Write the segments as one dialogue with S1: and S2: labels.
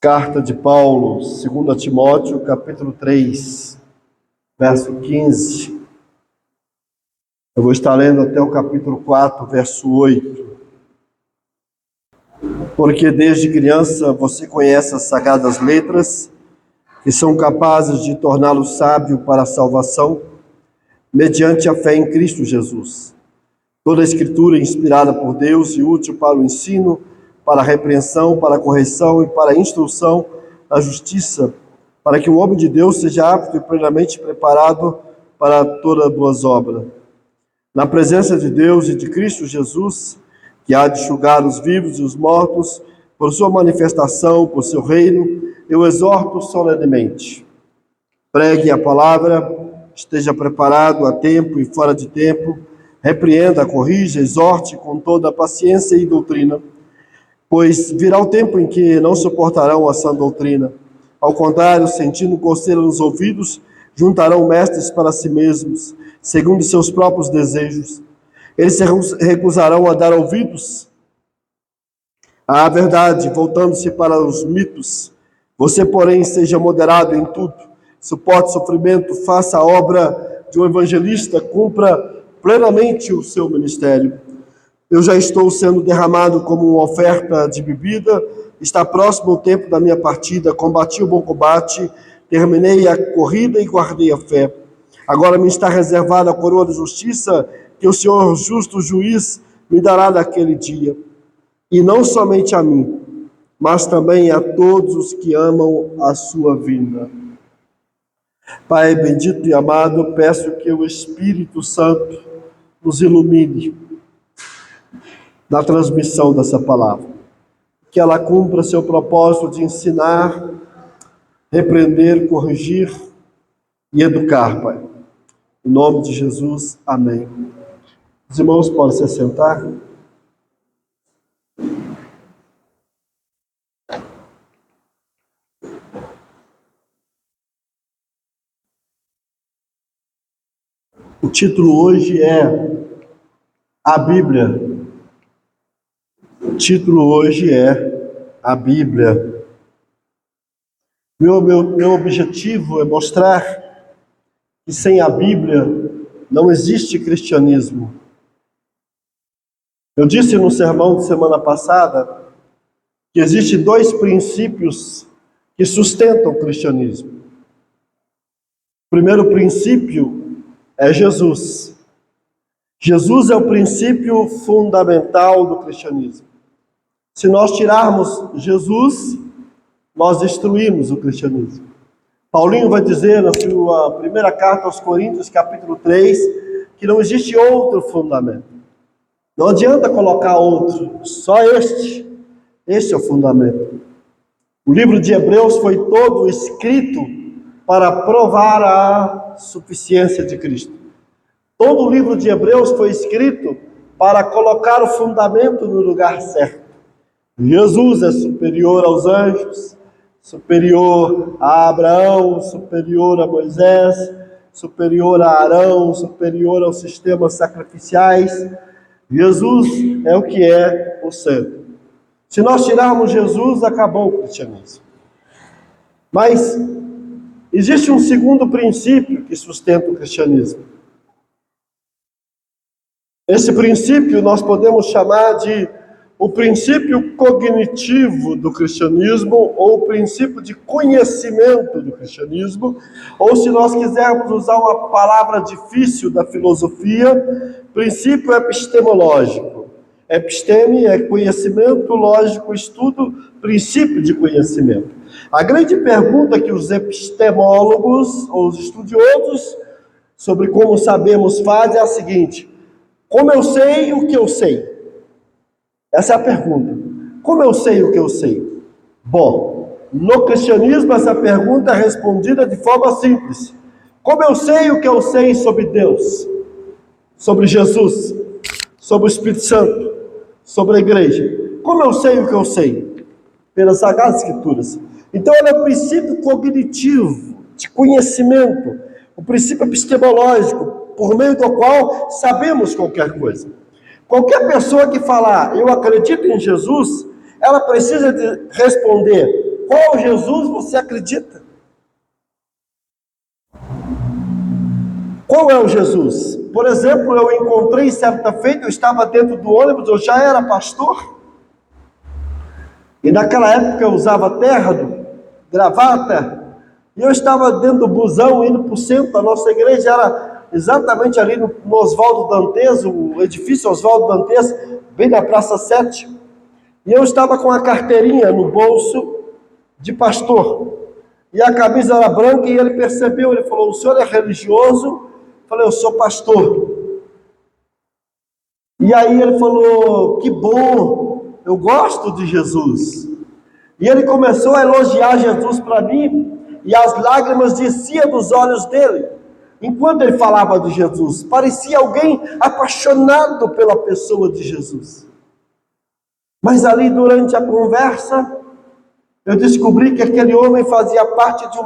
S1: Carta de Paulo, 2 Timóteo, capítulo 3, verso 15. Eu vou estar lendo até o capítulo 4, verso 8. Porque desde criança você conhece as sagradas letras, que são capazes de torná-lo sábio para a salvação, mediante a fé em Cristo Jesus. Toda a Escritura é inspirada por Deus e útil para o ensino, para a repreensão, para a correção e para a instrução na justiça, para que o homem de Deus seja apto e plenamente preparado para toda boas obras. Na presença de Deus e de Cristo Jesus, que há de julgar os vivos e os mortos, por sua manifestação, por seu reino, eu exorto solenemente. Pregue a palavra, esteja preparado a tempo e fora de tempo, repreenda, corrija, exorte com toda a paciência e doutrina, pois virá o tempo em que não suportarão a sã doutrina. Ao contrário, sentindo coceira nos ouvidos, juntarão mestres para si mesmos, segundo seus próprios desejos. Eles se recusarão a dar ouvidos à verdade, voltando-se para os mitos. Você, porém, seja moderado em tudo, suporte sofrimento, faça a obra de um evangelista, cumpra plenamente o seu ministério. Eu já estou sendo derramado como uma oferta de bebida, está próximo o tempo da minha partida, combati o bom combate, terminei a corrida e guardei a fé. Agora me está reservada a coroa de justiça, que o Senhor justo juiz me dará naquele dia. E não somente a mim, mas também a todos os que amam a sua vinda. Pai bendito e amado, peço que o Espírito Santo nos ilumine na transmissão dessa palavra, que ela cumpra seu propósito de ensinar, repreender, corrigir e educar, Pai. Em nome de Jesus, amém. Os irmãos podem se assentar. O título hoje é A Bíblia. O título hoje é A Bíblia. Meu objetivo é mostrar que sem a Bíblia não existe cristianismo. Eu disse no sermão de semana passada que existem dois princípios que sustentam o cristianismo. O primeiro princípio é Jesus. Jesus é o princípio fundamental do cristianismo. Se nós tirarmos Jesus, nós destruímos o cristianismo. Paulinho vai dizer na sua primeira carta aos Coríntios, capítulo 3, que não existe outro fundamento. Não adianta colocar outro, só este. Este é o fundamento. O livro de Hebreus foi todo escrito para provar a suficiência de Cristo. Todo o livro de Hebreus foi escrito para colocar o fundamento no lugar certo. Jesus é superior aos anjos, superior a Abraão, superior a Moisés, superior a Arão, superior aos sistemas sacrificiais. Jesus é o que é o centro. Se nós tirarmos Jesus, acabou o cristianismo. Mas existe um segundo princípio que sustenta o cristianismo. Esse princípio nós podemos chamar de o princípio cognitivo do cristianismo, ou o princípio de conhecimento do cristianismo, ou se nós quisermos usar uma palavra difícil da filosofia, princípio epistemológico. Episteme é conhecimento, lógico, estudo, princípio de conhecimento. A grande pergunta que os epistemólogos, ou os estudiosos, sobre como sabemos fazem é a seguinte: como eu sei o que eu sei? Essa é a pergunta. Como eu sei o que eu sei? Bom, no cristianismo essa pergunta é respondida de forma simples. Como eu sei o que eu sei sobre Deus? Sobre Jesus? Sobre o Espírito Santo? Sobre a igreja? Como eu sei o que eu sei? Pelas Sagradas Escrituras. Então ele é o princípio cognitivo, de conhecimento, o princípio epistemológico, por meio do qual sabemos qualquer coisa. Qualquer pessoa que falar, eu acredito em Jesus, ela precisa responder, qual Jesus você acredita? Qual é o Jesus? Por exemplo, eu encontrei certa feita, eu estava dentro do ônibus, eu já era pastor, e naquela época eu usava terno, gravata, e eu estava dentro do busão, indo para o centro. A nossa igreja era exatamente ali no Oswaldo Dantes, o edifício Oswaldo Dantes, bem na Praça 7, e eu estava com a carteirinha no bolso de pastor, e a camisa era branca, e ele percebeu, ele falou: o senhor é religioso? Eu falei: eu sou pastor. E aí ele falou: que bom, eu gosto de Jesus. E ele começou a elogiar Jesus para mim, e as lágrimas desciam dos olhos dele, enquanto ele falava de Jesus. Parecia alguém apaixonado pela pessoa de Jesus. Mas ali, durante a conversa, eu descobri que aquele homem fazia parte de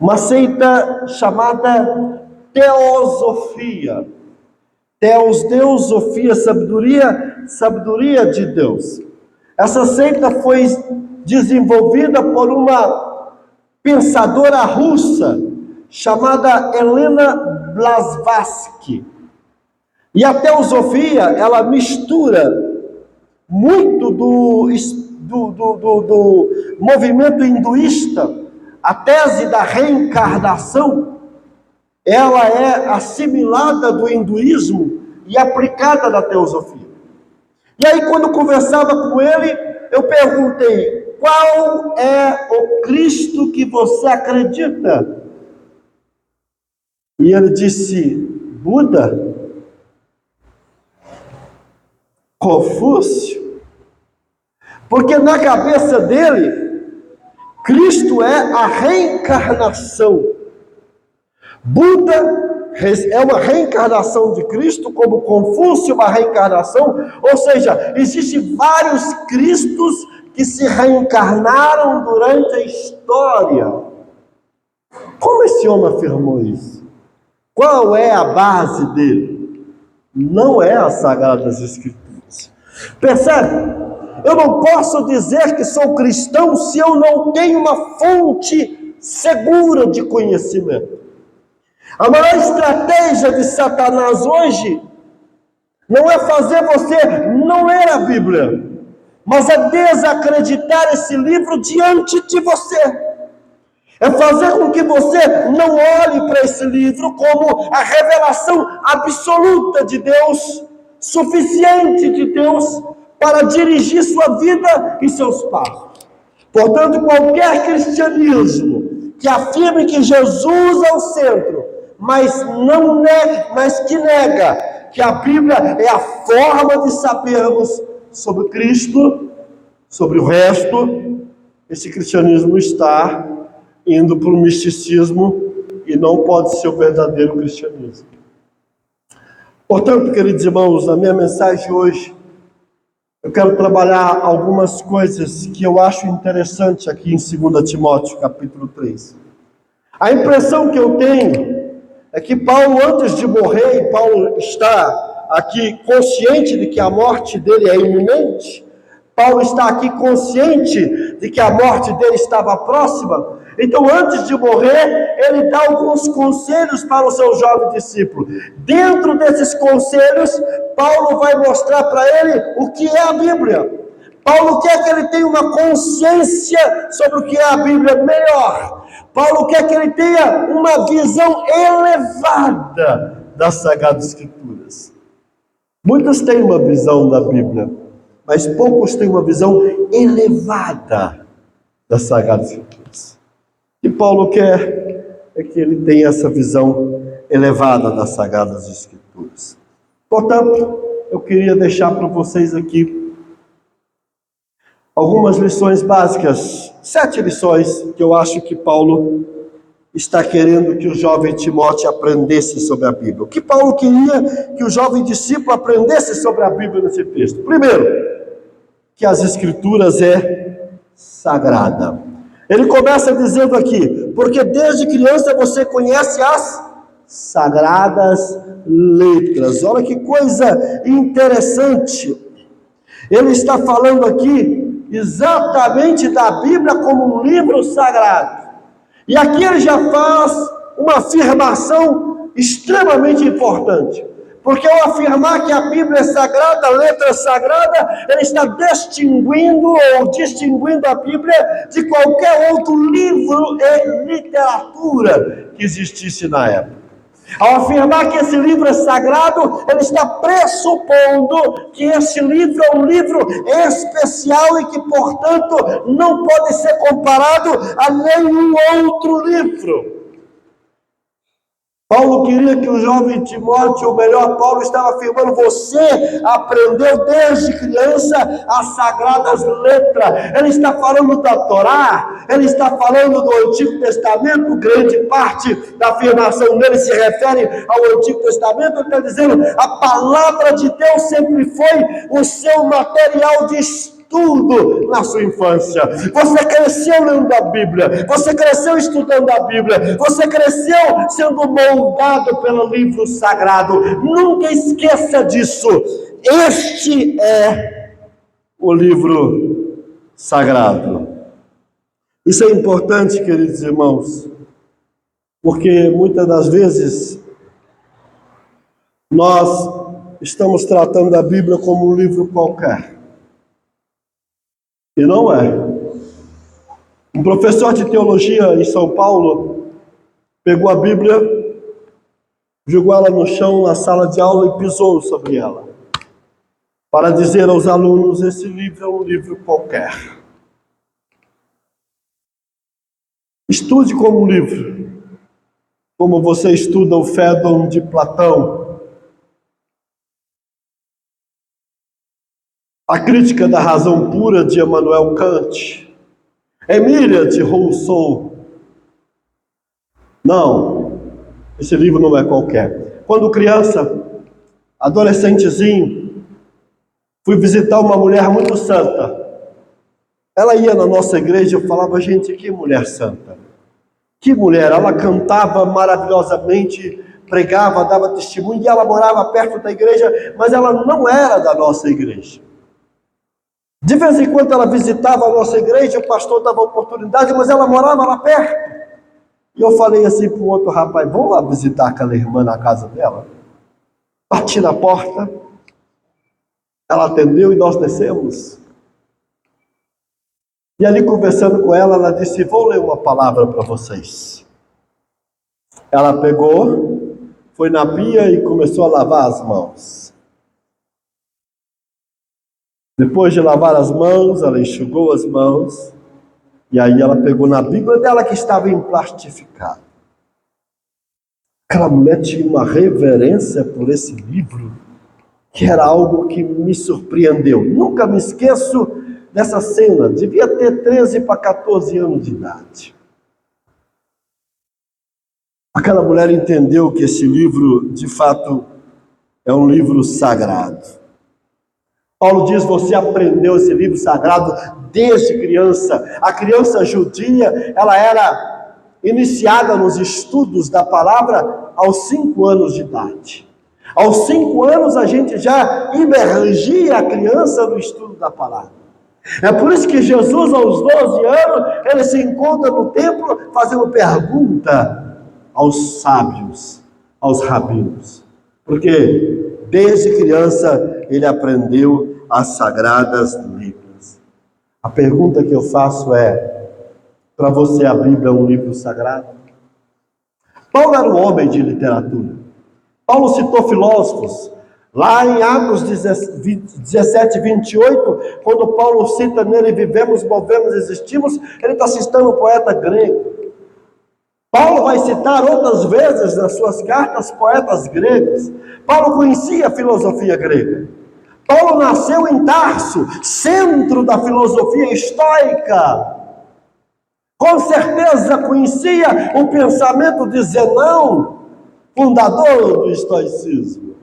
S1: uma seita chamada Teosofia. Deusofia, sabedoria de Deus. Essa seita foi desenvolvida por uma pensadora russa chamada Helena Blavatsky. E a Teosofia, ela mistura muito do movimento hinduísta. A tese da reencarnação, ela é assimilada do hinduísmo e aplicada na teosofia. E aí, quando conversava com ele, eu perguntei: qual é o Cristo que você acredita? E ele disse: Buda, Confúcio. Porque na cabeça dele, Cristo é a reencarnação. Buda é uma reencarnação de Cristo, como Confúcio é uma reencarnação. Ou seja, existem vários Cristos que se reencarnaram durante a história. Como esse homem afirmou isso? Qual é a base dele? Não é as Sagradas Escrituras. Percebe? Eu não posso dizer que sou cristão se eu não tenho uma fonte segura de conhecimento. A maior estratégia de Satanás hoje não é fazer você não ler a Bíblia, mas é desacreditar esse livro diante de você. É fazer com que você não olhe para esse livro como a revelação absoluta de Deus, suficiente de Deus para dirigir sua vida e seus passos. Portanto, qualquer cristianismo que afirme que Jesus é o centro, mas que nega que a Bíblia é a forma de sabermos sobre Cristo, sobre o resto, esse cristianismo está indo para o misticismo e não pode ser o verdadeiro cristianismo. Portanto, queridos irmãos, na minha mensagem hoje, eu quero trabalhar algumas coisas que eu acho interessante aqui em 2 Timóteo, capítulo 3. A impressão que eu tenho é que Paulo, antes de morrer, e Paulo está aqui consciente de que a morte dele é iminente, Paulo está aqui consciente de que a morte dele estava próxima. Então, antes de morrer, ele dá alguns conselhos para o seu jovem discípulo. Dentro desses conselhos, Paulo vai mostrar para ele o que é a Bíblia. Paulo quer que ele tenha uma consciência sobre o que é a Bíblia melhor. Paulo quer que ele tenha uma visão elevada das Sagradas Escrituras. Muitos têm uma visão da Bíblia, mas poucos têm uma visão elevada das Sagradas Escrituras. E Paulo quer é que ele tenha essa visão elevada das Sagradas Escrituras. Portanto, eu queria deixar para vocês aqui algumas lições básicas, 7 lições que eu acho que Paulo está querendo que o jovem Timóteo aprendesse sobre a Bíblia. O que Paulo queria que o jovem discípulo aprendesse sobre a Bíblia nesse texto? Primeiro, que as Escrituras é sagrada. Ele começa dizendo aqui: porque desde criança você conhece as Sagradas Letras. Olha que coisa interessante. Ele está falando aqui exatamente da Bíblia como um livro sagrado. E aqui ele já faz uma afirmação extremamente importante. Porque ao afirmar que a Bíblia é sagrada, a letra é sagrada, ele está distinguindo a Bíblia de qualquer outro livro e literatura que existisse na época. Ao afirmar que esse livro é sagrado, ele está pressupondo que esse livro é um livro especial e que, portanto, não pode ser comparado a nenhum outro livro. Paulo queria que o jovem Timóteo, ou melhor, Paulo estava afirmando: você aprendeu desde criança as sagradas letras. Ele está falando da Torá, ele está falando do Antigo Testamento. Grande parte da afirmação dele se refere ao Antigo Testamento. Ele está dizendo: a palavra de Deus sempre foi o seu material de estudo na sua infância. Você cresceu lendo a Bíblia, você cresceu estudando a Bíblia, você cresceu sendo moldado pelo livro sagrado. Nunca esqueça disso. Este é o livro sagrado. Isso é importante, queridos irmãos, porque muitas das vezes nós estamos tratando a Bíblia como um livro qualquer. E não é. Um professor de teologia em São Paulo pegou a Bíblia, jogou ela no chão na sala de aula e pisou sobre ela, para dizer aos alunos: esse livro é um livro qualquer. Estude como um livro, como você estuda o Fédon de Platão, a Crítica da Razão Pura de Immanuel Kant, Emília de Rousseau. Não, esse livro não é qualquer. Quando criança, adolescentezinho, fui visitar uma mulher muito santa. Ela ia na nossa igreja e eu falava: gente, que mulher santa. Que mulher, ela cantava maravilhosamente, pregava, dava testemunho, e ela morava perto da igreja, mas ela não era da nossa igreja. De vez em quando ela visitava a nossa igreja, o pastor dava oportunidade, mas ela morava lá perto. E eu falei assim para o outro rapaz: vamos lá visitar aquela irmã na casa dela? Bati na porta, ela atendeu e nós descemos. E ali, conversando com ela, ela disse: vou ler uma palavra para vocês. Ela pegou, foi na pia e começou a lavar as mãos. Depois de lavar as mãos, ela enxugou as mãos, e aí ela pegou na Bíblia dela, que estava emplastificada. Aquela mulher tinha uma reverência por esse livro, que era algo que me surpreendeu. Nunca me esqueço dessa cena. Devia ter 13 para 14 anos de idade. Aquela mulher entendeu que esse livro, de fato, é um livro sagrado. Paulo diz: você aprendeu esse livro sagrado desde criança. A criança judia, ela era iniciada nos estudos da palavra aos 5 anos de idade. Aos 5 anos a gente já imergia a criança no estudo da palavra. É por isso que Jesus, aos 12 anos, ele se encontra no templo fazendo pergunta aos sábios, aos rabinos. Porque desde criança ele aprendeu as sagradas letras. A pergunta que eu faço é: para você a Bíblia é um livro sagrado? Paulo era um homem de literatura. Paulo citou filósofos. Lá em Atos 17, 28, quando Paulo cita nele: vivemos, movemos, existimos, ele está citando um poeta grego. Paulo vai citar outras vezes nas suas cartas poetas gregos. Paulo conhecia a filosofia grega. Paulo nasceu em Tarso, centro da filosofia estoica. Com certeza conhecia o pensamento de Zenão, fundador do estoicismo.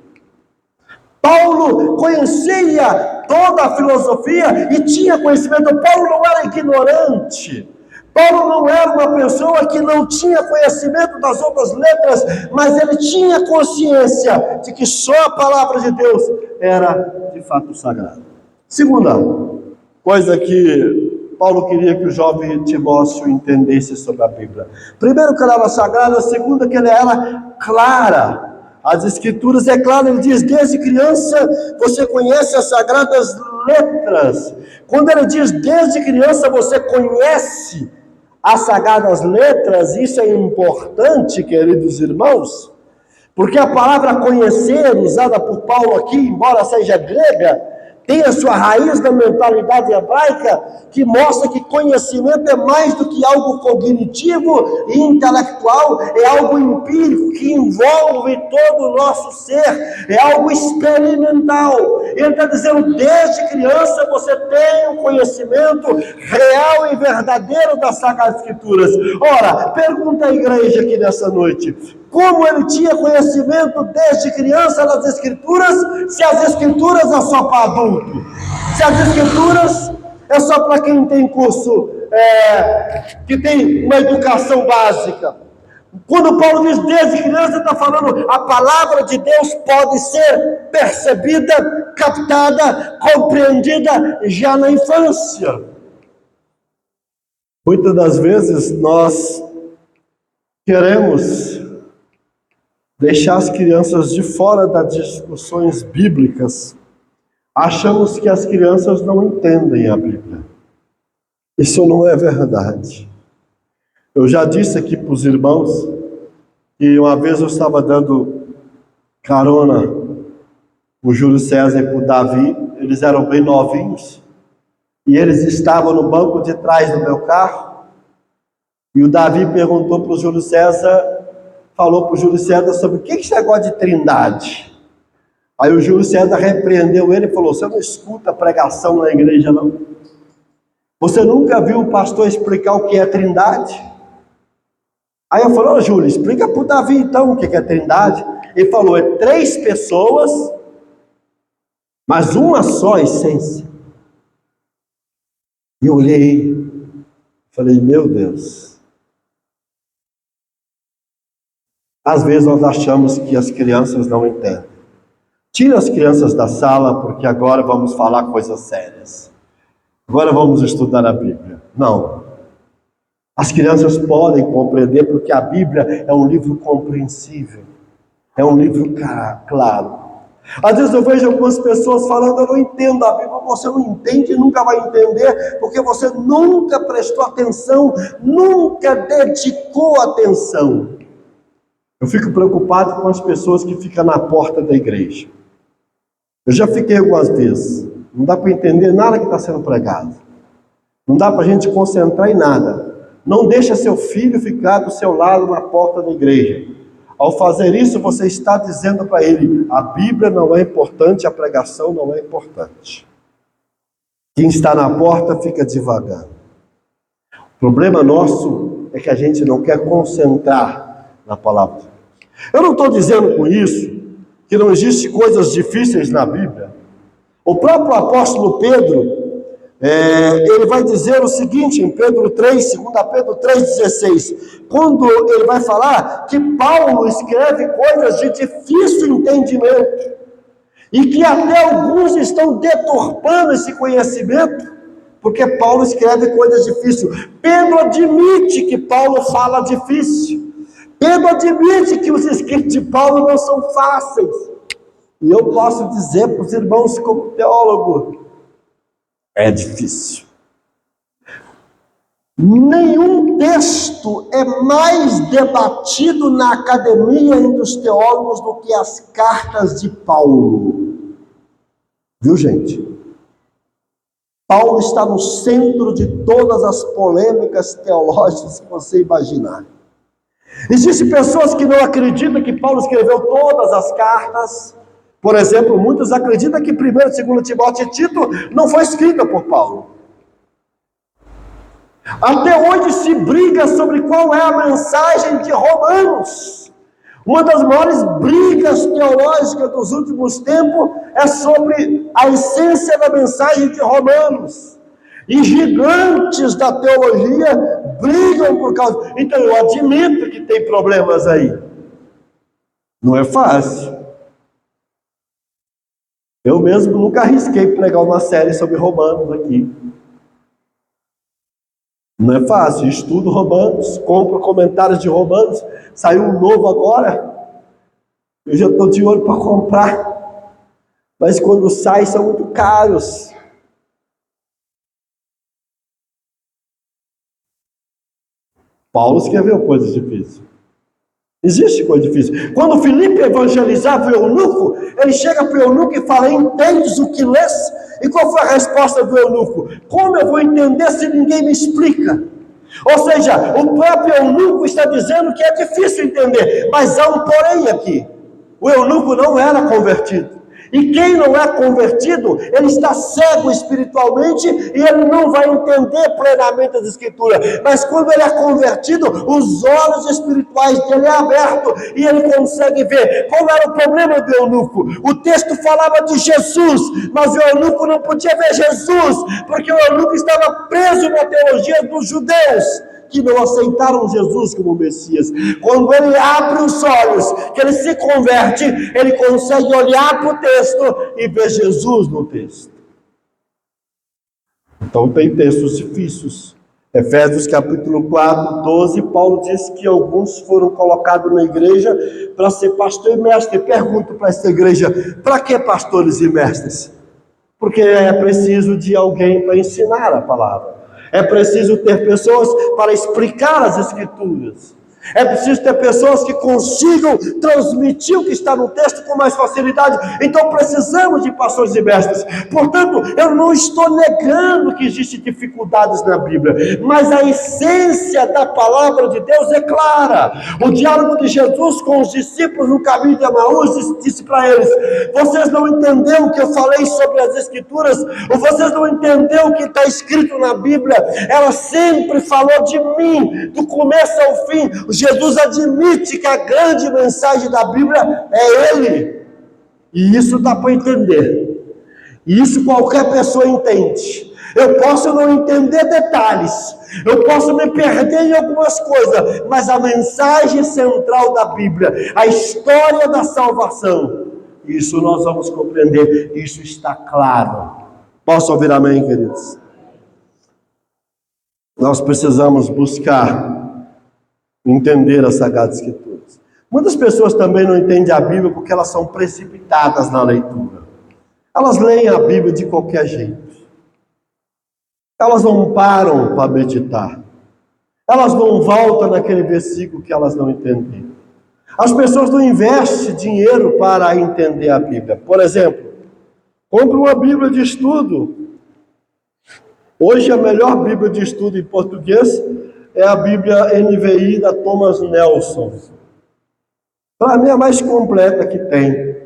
S1: Paulo conhecia toda a filosofia e tinha conhecimento. Paulo não era ignorante. Paulo não era uma pessoa que não tinha conhecimento das outras letras, mas ele tinha consciência de que só a palavra de Deus era de fato sagrada. Segunda, coisa que Paulo queria que o jovem Timóteo entendesse sobre a Bíblia. Primeiro, que ela era sagrada. Segundo, que ela era clara. As Escrituras, é claro, ele diz, desde criança você conhece as sagradas letras. Quando ele diz, desde criança você conhece as sagradas letras, isso é importante, queridos irmãos, porque a palavra conhecer, usada por Paulo aqui, embora seja grega, tem a sua raiz na mentalidade hebraica, que mostra que conhecimento é mais do que algo cognitivo e intelectual, é algo empírico, que envolve todo o nosso ser, é algo experimental. Ele está dizendo, desde criança você tem um conhecimento real e verdadeiro das Sagradas Escrituras. Ora, pergunta à igreja aqui nessa noite, como ele tinha conhecimento desde criança das Escrituras, se as Escrituras é só para adulto? Se as Escrituras é só para quem tem curso, que tem uma educação básica? Quando Paulo diz desde criança, está falando, a palavra de Deus pode ser percebida, captada, compreendida já na infância. Muitas das vezes nós queremos deixar as crianças de fora das discussões bíblicas. Achamos que as crianças não entendem a Bíblia. Isso não é verdade. Eu já disse aqui para os irmãos que uma vez eu estava dando carona o Júlio César e para o Davi, eles eram bem novinhos, e eles estavam no banco de trás do meu carro, e o Davi perguntou para o Júlio César, falou para o Júlio César sobre o que é esse negócio de trindade. Aí o Júlio César repreendeu ele e falou, você não escuta pregação na igreja não? Você nunca viu o pastor explicar o que é trindade? Aí eu falei, Júlio, explica para o Davi então o que é trindade. Ele falou, é 3 pessoas, mas uma só essência. E eu olhei, falei, meu Deus. Às vezes nós achamos que as crianças não entendem. Tira as crianças da sala, porque agora vamos falar coisas sérias. Agora vamos estudar a Bíblia. Não. As crianças podem compreender, porque a Bíblia é um livro compreensível. É um livro claro. Às vezes eu vejo algumas pessoas falando, eu não entendo a Bíblia. Você não entende e nunca vai entender, porque você nunca prestou atenção, nunca dedicou atenção. Eu fico preocupado com as pessoas que ficam na porta da igreja. Eu já fiquei algumas vezes. Não dá para entender nada que está sendo pregado. Não dá para a gente concentrar em nada. Não deixa seu filho ficar do seu lado na porta da igreja. Ao fazer isso, você está dizendo para ele, a Bíblia não é importante, a pregação não é importante. Quem está na porta fica devagar. O problema nosso é que a gente não quer concentrar na palavra de Deus. Eu não estou dizendo com isso que não existem coisas difíceis na Bíblia. O próprio apóstolo Pedro, ele vai dizer o seguinte, em Pedro 3, 2 Pedro 3,16, quando ele vai falar que Paulo escreve coisas de difícil entendimento, e que até alguns estão deturpando esse conhecimento, porque Paulo escreve coisas difíceis. Pedro admite que Paulo fala difícil. Pedro admite que os escritos de Paulo não são fáceis. E eu posso dizer para os irmãos como teólogo, é difícil. Nenhum texto é mais debatido na academia e dos teólogos do que as cartas de Paulo. Viu, gente? Paulo está no centro de todas as polêmicas teológicas que você imaginar. Existem pessoas que não acreditam que Paulo escreveu todas as cartas. Por exemplo, muitos acreditam que 1, 2 Timóteo e Tito não foi escrita por Paulo. Até hoje se briga sobre qual é a mensagem de Romanos. Uma das maiores brigas teológicas dos últimos tempos é sobre a essência da mensagem de Romanos. E gigantes da teologia brigam por causa... Então eu admito que tem problemas aí. Não é fácil. Eu mesmo nunca arrisquei pregar uma série sobre Romanos aqui. Não é fácil. Estudo Romanos, compro comentários de Romanos, saiu um novo agora, eu já estou de olho para comprar, mas quando sai são muito caros. Paulo escreveu coisas difíceis. Existe coisa difícil. Quando Filipe evangelizava o eunuco, ele chega para o eunuco e fala: entendes o que lês? E qual foi a resposta do eunuco? Como eu vou entender se ninguém me explica? Ou seja, o próprio eunuco está dizendo que é difícil entender, mas há um porém aqui. O eunuco não era convertido. E quem não é convertido, ele está cego espiritualmente e ele não vai entender plenamente as Escrituras. Mas quando ele é convertido, os olhos espirituais dele é aberto e ele consegue ver. Qual era o problema do eunuco? O texto falava de Jesus, mas o eunuco não podia ver Jesus, porque o eunuco estava preso na teologia dos judeus, que não aceitaram Jesus como Messias. Quando ele abre os olhos, que ele se converte, ele consegue olhar para o texto e ver Jesus no texto. Então tem textos difíceis. Efésios capítulo 4, 12, Paulo diz que alguns foram colocados na igreja para ser pastor e mestre. Pergunto para essa igreja: para que pastores e mestres? Porque é preciso de alguém para ensinar a palavra. É preciso ter pessoas para explicar as Escrituras. É preciso ter pessoas que consigam transmitir o que está no texto com mais facilidade. Então precisamos de pastores e mestres. Portanto, eu não estou negando que existem dificuldades na Bíblia, mas a essência da palavra de Deus é clara. O diálogo de Jesus com os discípulos no caminho de Emaús disse para eles: vocês não entenderam o que eu falei sobre as Escrituras? Ou vocês não entenderam o que está escrito na Bíblia? Ela sempre falou de mim, do começo ao fim. Jesus admite que a grande mensagem da Bíblia é Ele. E isso dá para entender. E isso qualquer pessoa entende. Eu posso não entender detalhes, eu posso me perder em algumas coisas, mas a mensagem central da Bíblia, a história da salvação, isso nós vamos compreender, isso está claro. Posso ouvir amém, queridos? Nós precisamos buscar entender as Sagradas Escrituras. Muitas pessoas também não entendem a Bíblia porque elas são precipitadas na leitura. Elas leem a Bíblia de qualquer jeito. Elas não param para meditar. Elas não voltam naquele versículo que elas não entenderam. As pessoas não investem dinheiro para entender a Bíblia. Por exemplo, compre uma Bíblia de estudo. Hoje a melhor Bíblia de estudo em português é a Bíblia NVI da Thomas Nelson. Para mim é a mais completa que tem,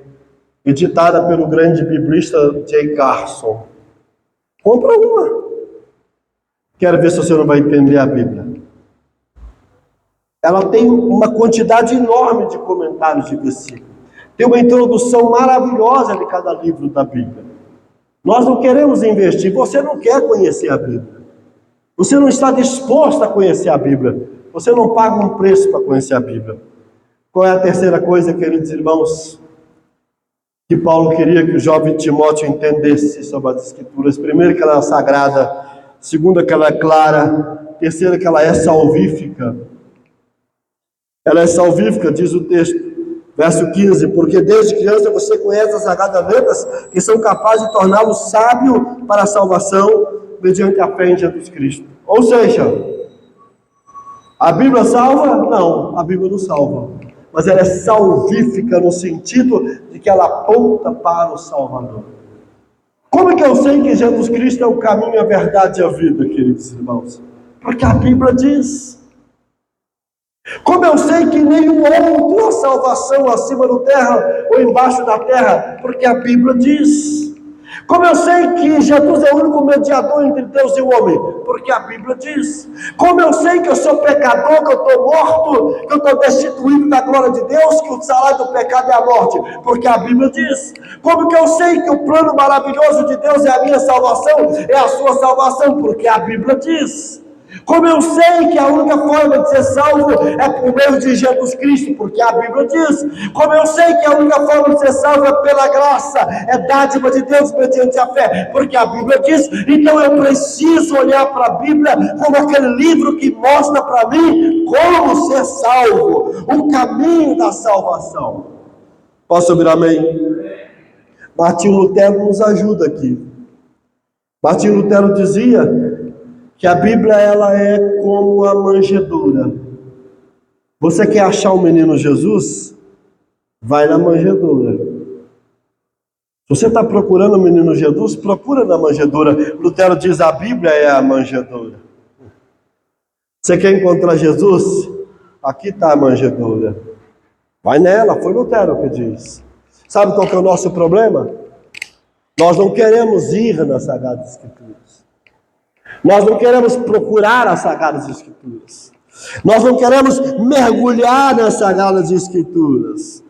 S1: editada pelo grande biblista J. Carson. Compra uma. Quero ver se você não vai entender a Bíblia. Ela tem uma quantidade enorme de comentários de versículos. Tem uma introdução maravilhosa de cada livro da Bíblia. Nós não queremos investir, você não quer conhecer a Bíblia. Você não está disposto a conhecer a Bíblia. Você não paga um preço para conhecer a Bíblia. Qual é a terceira coisa, queridos irmãos, que Paulo queria que o jovem Timóteo entendesse sobre as Escrituras? Primeiro, que ela é sagrada. Segundo, que ela é clara. Terceiro, que ela é salvífica. Ela é salvífica, diz o texto, verso 15: porque desde criança você conhece as sagradas letras que são capazes de torná-lo sábio para a salvação mediante a fé em Jesus Cristo. Ou seja, a Bíblia salva? Não, a Bíblia não salva. Mas ela é salvífica no sentido de que ela aponta para o Salvador. Como é que eu sei que Jesus Cristo é o caminho, a verdade e a vida, queridos irmãos? Porque a Bíblia diz. Como eu sei que nenhum outro há salvação acima da terra ou embaixo da terra? Porque a Bíblia diz. Como eu sei que Jesus é o único mediador entre Deus e o homem? Porque a Bíblia diz. Como eu sei que eu sou pecador, que eu estou morto, que eu estou destituído da glória de Deus, que o salário do pecado é a morte? Porque a Bíblia diz. Como que eu sei que o plano maravilhoso de Deus é a minha salvação, é a sua salvação? Porque a Bíblia diz. Como eu sei que a única forma de ser salvo é por meio de Jesus Cristo, porque a Bíblia diz. Como eu sei que a única forma de ser salvo é pela graça, é dádiva de Deus mediante a fé, porque a Bíblia diz. Então eu preciso olhar para a Bíblia como aquele livro que mostra para mim como ser salvo, o caminho da salvação. Posso ouvir amém? Martinho Lutero nos ajuda aqui. Martinho Lutero dizia que a Bíblia ela é como a manjedoura. Você quer achar o menino Jesus? Vai na manjedoura. Se você está procurando o menino Jesus, procura na manjedoura. Lutero diz a Bíblia é a manjedoura. Você quer encontrar Jesus? Aqui está a manjedoura. Vai nela, foi Lutero que diz. Sabe qual que é o nosso problema? Nós não queremos ir nas Sagradas Escrituras. Nós não queremos procurar as Sagradas Escrituras. Nós não queremos mergulhar nas Sagradas Escrituras.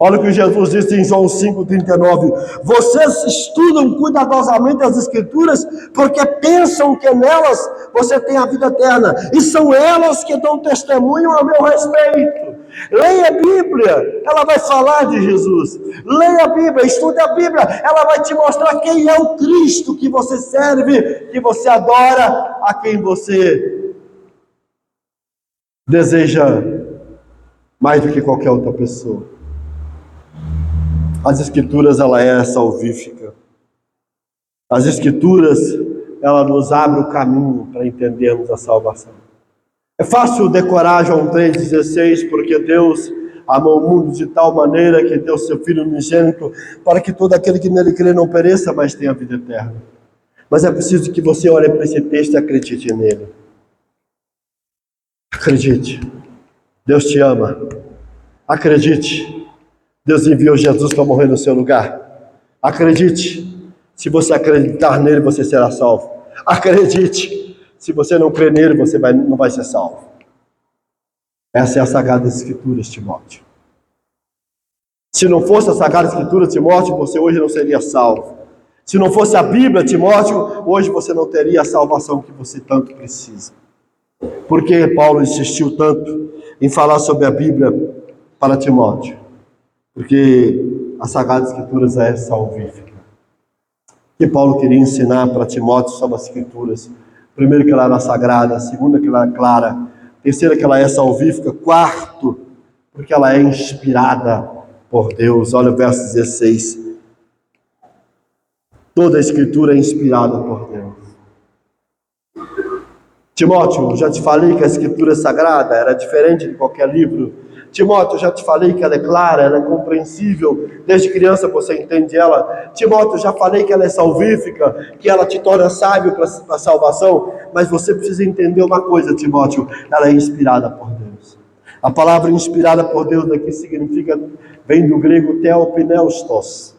S1: Olha o que Jesus disse em João 5,39. Vocês estudam cuidadosamente as Escrituras porque pensam que nelas você tem a vida eterna. E são elas que dão testemunho a meu respeito. Leia a Bíblia, ela vai falar de Jesus. Leia a Bíblia, estude a Bíblia, ela vai te mostrar quem é o Cristo que você serve, que você adora, a quem você deseja mais do que qualquer outra pessoa. As Escrituras, ela é salvífica. As Escrituras, ela nos abre o caminho para entendermos a salvação. É fácil decorar João 3,16, porque Deus amou o mundo de tal maneira que deu seu Filho unigênito para que todo aquele que nele crê não pereça, mas tenha vida eterna. Mas é preciso que você olhe para esse texto e acredite nele. Acredite. Deus te ama. Acredite. Deus enviou Jesus para morrer no seu lugar. Acredite. Se você acreditar nele, você será salvo. Acredite. Se você não crer nele, você não vai ser salvo. Essa é a Sagrada Escritura, Timóteo. Se não fosse a Sagrada Escritura, Timóteo, você hoje não seria salvo. Se não fosse a Bíblia, Timóteo, hoje você não teria a salvação que você tanto precisa. Por que Paulo insistiu tanto em falar sobre a Bíblia para Timóteo? Porque a Sagrada Escritura é salvífica. O que Paulo queria ensinar para Timóteo sobre as Escrituras? Primeiro, que ela era sagrada. Segundo, que ela é clara. Terceiro, que ela é salvífica. Quarto, porque ela é inspirada por Deus. Olha o verso 16. Toda a Escritura é inspirada por Deus. Timóteo, já te falei que a Escritura é sagrada, era diferente de qualquer livro. Timóteo, já te falei que ela é clara, ela é compreensível, desde criança você entende ela. Timóteo, já falei que ela é salvífica, que ela te torna sábio para a salvação, mas você precisa entender uma coisa, Timóteo, ela é inspirada por Deus. A palavra inspirada por Deus aqui significa, vem do grego theopneustos.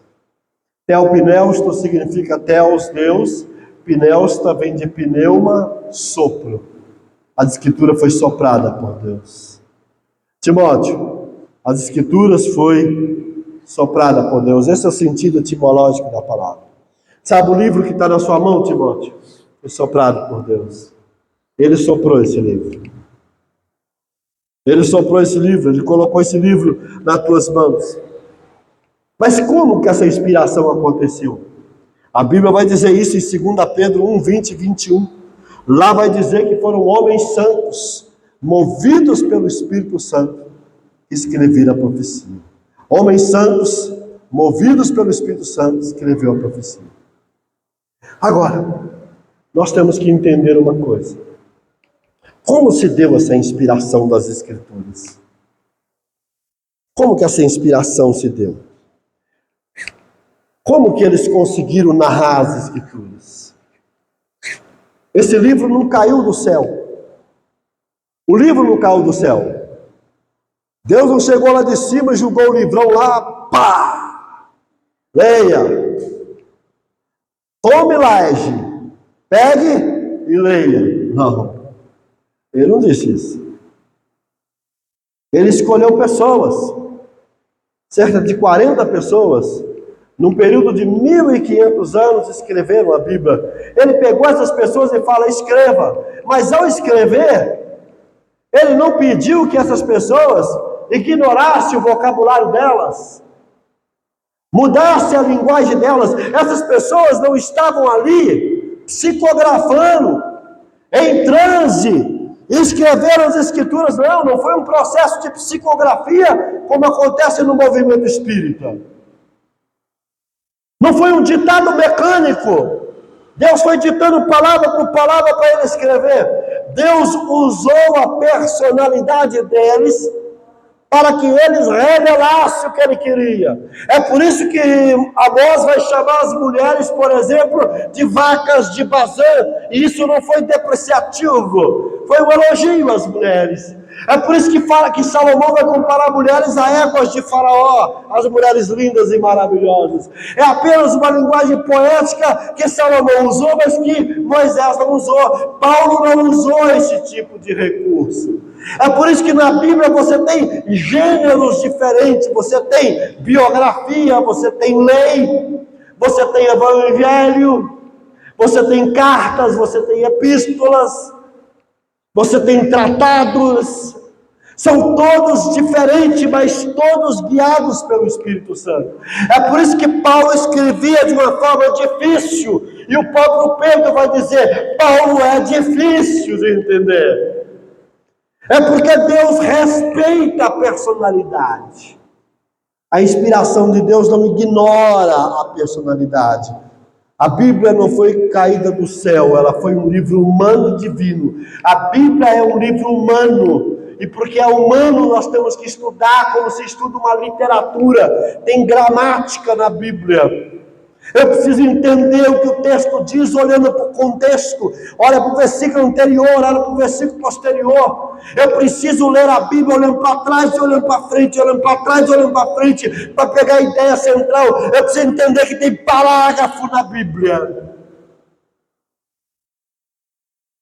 S1: Theopneustos significa theos, Deus, pneusta vem de pneuma, sopro. A Escritura foi soprada por Deus. Timóteo, as Escrituras foi soprada por Deus. Esse é o sentido etimológico da palavra. Sabe o livro que está na sua mão, Timóteo? Foi soprado por Deus. Ele soprou esse livro. Ele soprou esse livro, ele colocou esse livro nas tuas mãos. Mas como que essa inspiração aconteceu? A Bíblia vai dizer isso em 2 Pedro 1, 20 e 21. Lá vai dizer que foram homens santos, movidos pelo Espírito Santo, que escreveram a profecia. Homens santos, movidos pelo Espírito Santo, escreveu a profecia. Agora, nós temos que entender uma coisa. Como se deu essa inspiração das Escrituras? Como que essa inspiração se deu? Como que eles conseguiram narrar as Escrituras? Esse livro não caiu do céu. O livro não caiu do céu. Deus não chegou lá de cima e jogou o livrão lá, pá! Leia. Tome laje. Pegue e leia. Não. Ele não disse isso. Ele escolheu pessoas. Cerca de 40 pessoas num período de 1500 anos, escreveram a Bíblia. Ele pegou essas pessoas e fala, escreva. Mas ao escrever, ele não pediu que essas pessoas ignorassem o vocabulário delas, mudassem a linguagem delas. Essas pessoas não estavam ali psicografando, em transe, escreveram as escrituras. Não foi um processo de psicografia como acontece no movimento espírita. Não foi um ditado mecânico. Deus foi ditando palavra por palavra para ele escrever. Deus usou a personalidade deles para que eles revelassem o que ele queria. É por isso que Amós vai chamar as mulheres, por exemplo, de vacas de Bazã. E isso não foi depreciativo, foi um elogio às mulheres. É por isso que fala que Salomão vai comparar mulheres a éguas de Faraó, as mulheres lindas e maravilhosas. É apenas uma linguagem poética que Salomão usou, mas que Moisés não usou. Paulo não usou esse tipo de recurso. É por isso que na Bíblia você tem gêneros diferentes, você tem biografia, você tem lei, você tem evangelho, você tem cartas, você tem epístolas, você tem tratados. São todos diferentes, mas todos guiados pelo Espírito Santo. É por isso que Paulo escrevia de uma forma difícil, e o próprio Pedro vai dizer, Paulo é difícil de entender. É porque Deus respeita a personalidade. A inspiração de Deus não ignora a personalidade. A Bíblia não foi caída do céu, ela foi um livro humano e divino. A Bíblia é um livro humano, e porque é humano nós temos que estudar como se estuda uma literatura. Tem gramática na Bíblia. Eu preciso entender o que o texto diz olhando para o contexto. Olha para o versículo anterior, olha para o versículo posterior. Eu preciso ler a Bíblia olhando para trás e olhando para frente, olhando para trás e olhando para frente, para pegar a ideia central. Eu preciso entender que tem parágrafo na Bíblia.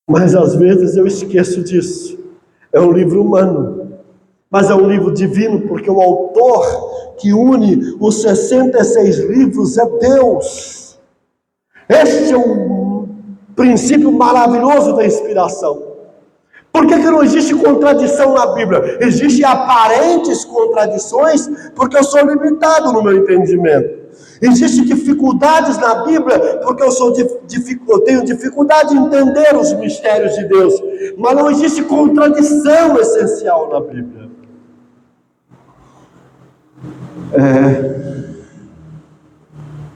S1: Mas às vezes eu esqueço disso. É um livro humano, mas é um livro divino, porque o autor que une os 66 livros é Deus. Este é um princípio maravilhoso da inspiração. Por que não existe contradição na Bíblia? Existem aparentes contradições, porque eu sou limitado no meu entendimento. Existem dificuldades na Bíblia, porque eu tenho dificuldade de entender os mistérios de Deus. Mas não existe contradição essencial na Bíblia.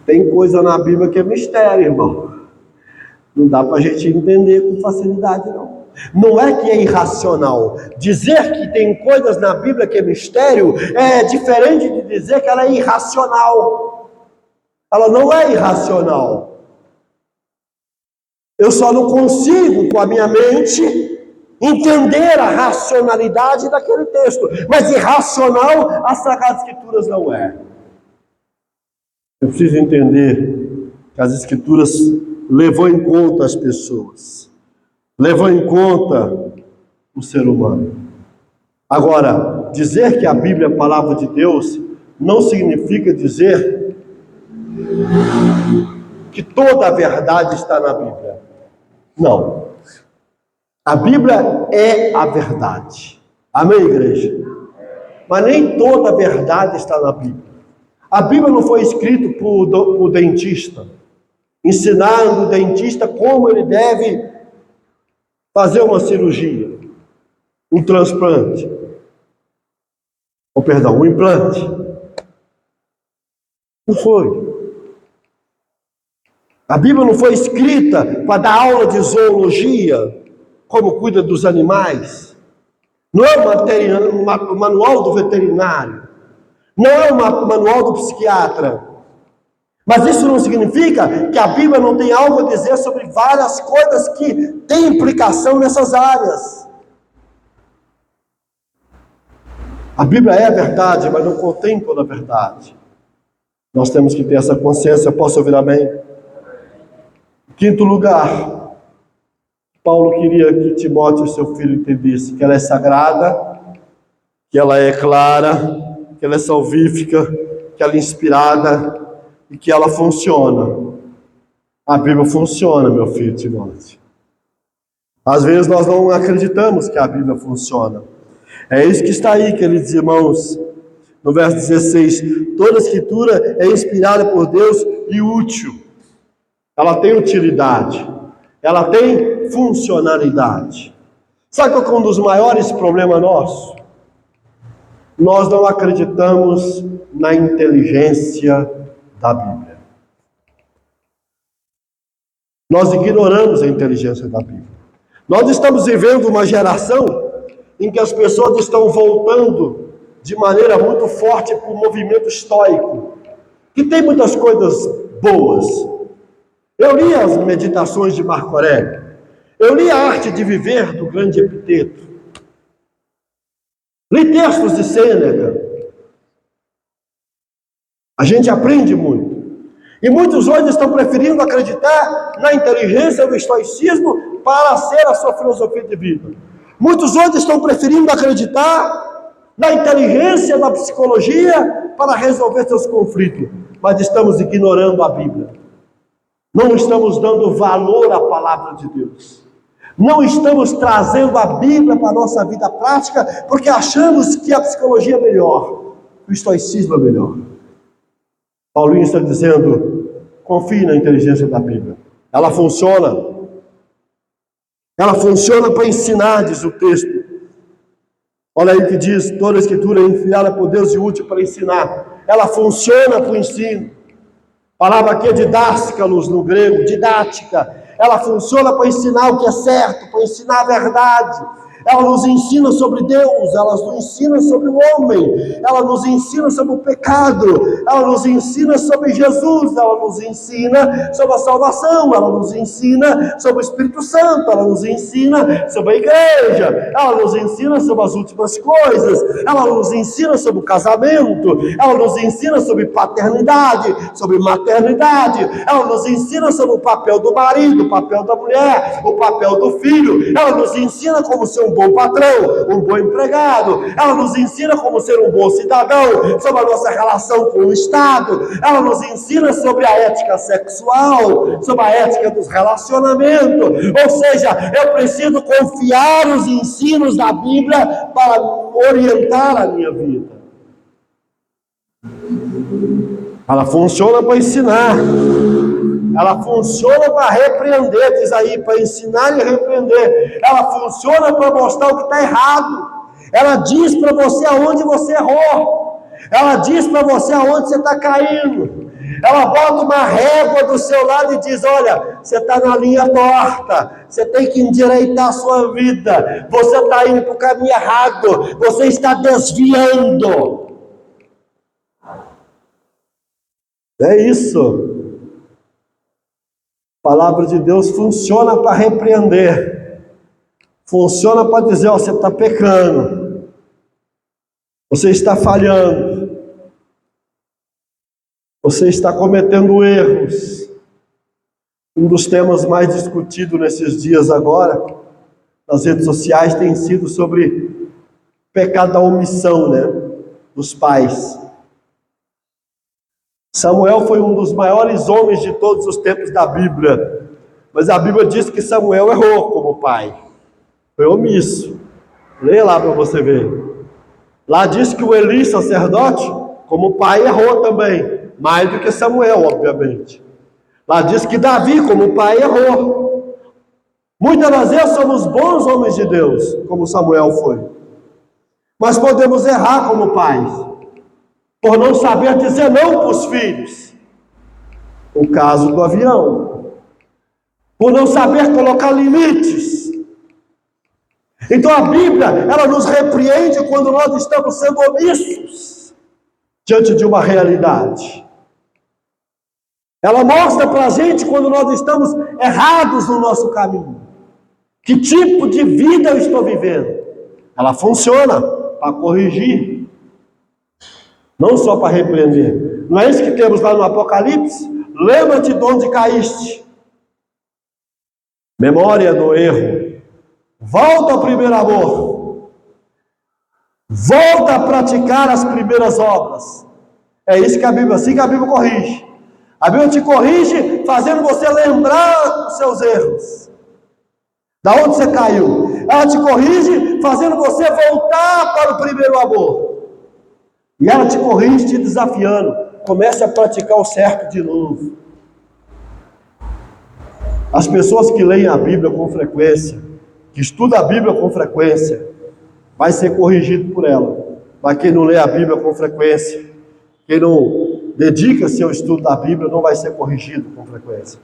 S1: Tem coisa na Bíblia que é mistério, irmão. Não dá para a gente entender com facilidade, não. Não é que é irracional. Dizer que tem coisas na Bíblia que é mistério é diferente de dizer que ela é irracional. Ela não é irracional. Eu só não consigo, com a minha mente, entender a racionalidade daquele texto. Mas irracional, as Sagradas Escrituras não é. Eu preciso entender que as Escrituras levou em conta as pessoas, levou em conta o ser humano. Agora, dizer que a Bíblia é a palavra de Deus não significa dizer que toda a verdade está na Bíblia. Não. A Bíblia é a verdade. Amém, igreja? Mas nem toda a verdade está na Bíblia. A Bíblia não foi escrita por dentista, ensinando o dentista como ele deve fazer uma cirurgia, um transplante, um implante. Não foi. A Bíblia não foi escrita para dar aula de zoologia, como cuida dos animais. Não é o manual do veterinário. Não é o manual do psiquiatra. Mas isso não significa que a Bíblia não tem algo a dizer sobre várias coisas que têm implicação nessas áreas. A Bíblia é a verdade, mas não contém toda a verdade. Nós temos que ter essa consciência. Posso ouvir amém? Quinto lugar, Paulo queria que Timóteo, seu filho, entendesse que ela é sagrada, que ela é clara, que ela é salvífica, que ela é inspirada e que ela funciona. A Bíblia funciona, meu filho Timóteo. Às vezes nós não acreditamos que a Bíblia funciona. É isso que está aí, queridos irmãos, no verso 16. Toda a Escritura é inspirada por Deus e útil. Ela tem utilidade. Ela tem funcionalidade. Sabe qual é um dos maiores problemas nossos? Nós não acreditamos na inteligência da Bíblia. Nós ignoramos a inteligência da Bíblia. Nós estamos vivendo uma geração em que as pessoas estão voltando de maneira muito forte para o movimento estoico, que tem muitas coisas boas. Eu li as meditações de Marco Aurélio. Eu li a Arte de Viver, do grande Epiteto. Li textos de Sêneca. A gente aprende muito. E muitos hoje estão preferindo acreditar na inteligência do estoicismo para ser a sua filosofia de vida. Muitos hoje estão preferindo acreditar na inteligência da psicologia para resolver seus conflitos. Mas estamos ignorando a Bíblia. Não estamos dando valor à palavra de Deus. Não estamos trazendo a Bíblia para a nossa vida prática porque achamos que a psicologia é melhor, o estoicismo é melhor. Paulinho está dizendo, confie na inteligência da Bíblia. Ela funciona. Ela funciona para ensinar, diz o texto. Olha aí o que diz, toda a Escritura é inspirada por Deus e útil para ensinar. Ela funciona para o ensino. A palavra aqui é didáskalos no grego, didática. Ela funciona para ensinar o que é certo, para ensinar a verdade. Ela nos ensina sobre Deus, ela nos ensina sobre o homem, ela nos ensina sobre o pecado, ela nos ensina sobre Jesus, ela nos ensina sobre a salvação, ela nos ensina sobre o Espírito Santo, ela nos ensina sobre a igreja, ela nos ensina sobre as últimas coisas, ela nos ensina sobre o casamento, ela nos ensina sobre paternidade, sobre maternidade, ela nos ensina sobre o papel do marido, o papel da mulher, o papel do filho, ela nos ensina como ser um bom patrão, um bom empregado, ela nos ensina como ser um bom cidadão, sobre a nossa relação com o Estado, ela nos ensina sobre a ética sexual, sobre a ética dos relacionamentos, ou seja, eu preciso confiar os ensinos da Bíblia para orientar a minha vida. Ela funciona para ensinar. Ela funciona para repreender, diz aí, para ensinar e repreender. Ela funciona para mostrar o que está errado. Ela diz para você aonde você errou. Ela diz para você aonde você está caindo. Ela bota uma régua do seu lado e diz, olha, você está na linha torta, você tem que endireitar a sua vida, você está indo para o caminho errado, você está desviando. É isso. A palavra de Deus funciona para repreender, funciona para dizer, ó, você está pecando, você está falhando, você está cometendo erros. Um dos temas mais discutidos nesses dias agora, nas redes sociais, tem sido sobre pecado da omissão, né, dos pais. Samuel foi um dos maiores homens de todos os tempos da Bíblia, mas a Bíblia diz que Samuel errou como pai, foi omisso. Leia lá para você ver. Lá diz que o Eli, sacerdote, como pai, errou também, mais do que Samuel, obviamente. Lá diz que Davi, como pai, errou. Muitas das vezes somos bons homens de Deus, como Samuel foi, mas podemos errar como pais, por não saber dizer não para os filhos. O caso do avião. Por não saber colocar limites. Então a Bíblia, ela nos repreende quando nós estamos sendo omissos diante de uma realidade. Ela mostra para a gente quando nós estamos errados no nosso caminho. Que tipo de vida eu estou vivendo? Ela funciona para corrigir. Não só para repreender. Não é isso que temos lá no Apocalipse? Lembra-te de onde caíste. Memória do erro. Volta ao primeiro amor. Volta a praticar as primeiras obras. É isso que a Bíblia, assim que a Bíblia corrige. A Bíblia te corrige fazendo você lembrar dos seus erros. Da onde você caiu. Ela te corrige fazendo você voltar para o primeiro amor. E ela te corrige te desafiando. Comece a praticar o certo de novo. As pessoas que leem a Bíblia com frequência, que estudam a Bíblia com frequência, vai ser corrigido por ela. Mas quem não lê a Bíblia com frequência, quem não dedica-se ao estudo da Bíblia, não vai ser corrigido com frequência.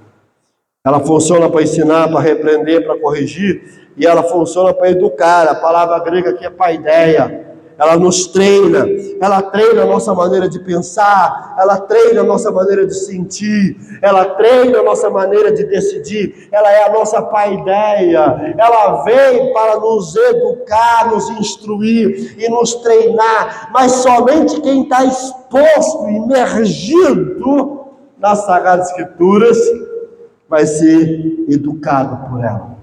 S1: Ela funciona para ensinar, para repreender, para corrigir, e ela funciona para educar. A palavra grega aqui é paideia. Ela nos treina, ela treina a nossa maneira de pensar, ela treina a nossa maneira de sentir, ela treina a nossa maneira de decidir, ela é a nossa paideia, ela vem para nos educar, nos instruir e nos treinar, mas somente quem está exposto, imergido nas Sagradas Escrituras, vai ser educado por ela.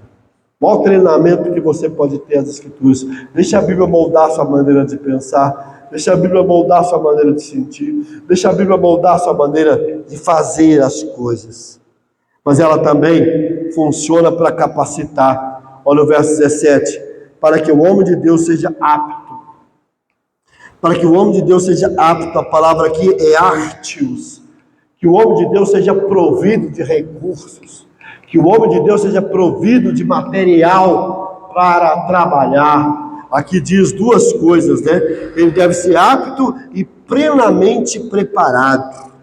S1: O maior treinamento que você pode ter as Escrituras. Deixa a Bíblia moldar a sua maneira de pensar. Deixa a Bíblia moldar a sua maneira de sentir. Deixa a Bíblia moldar a sua maneira de fazer as coisas. Mas ela também funciona para capacitar. Olha o verso 17. Para que o homem de Deus seja apto. Para que o homem de Deus seja apto. A palavra aqui é artios. Que o homem de Deus seja provido de recursos. Que o homem de Deus seja provido de material para trabalhar. Aqui diz duas coisas, né? Ele deve ser apto e plenamente preparado.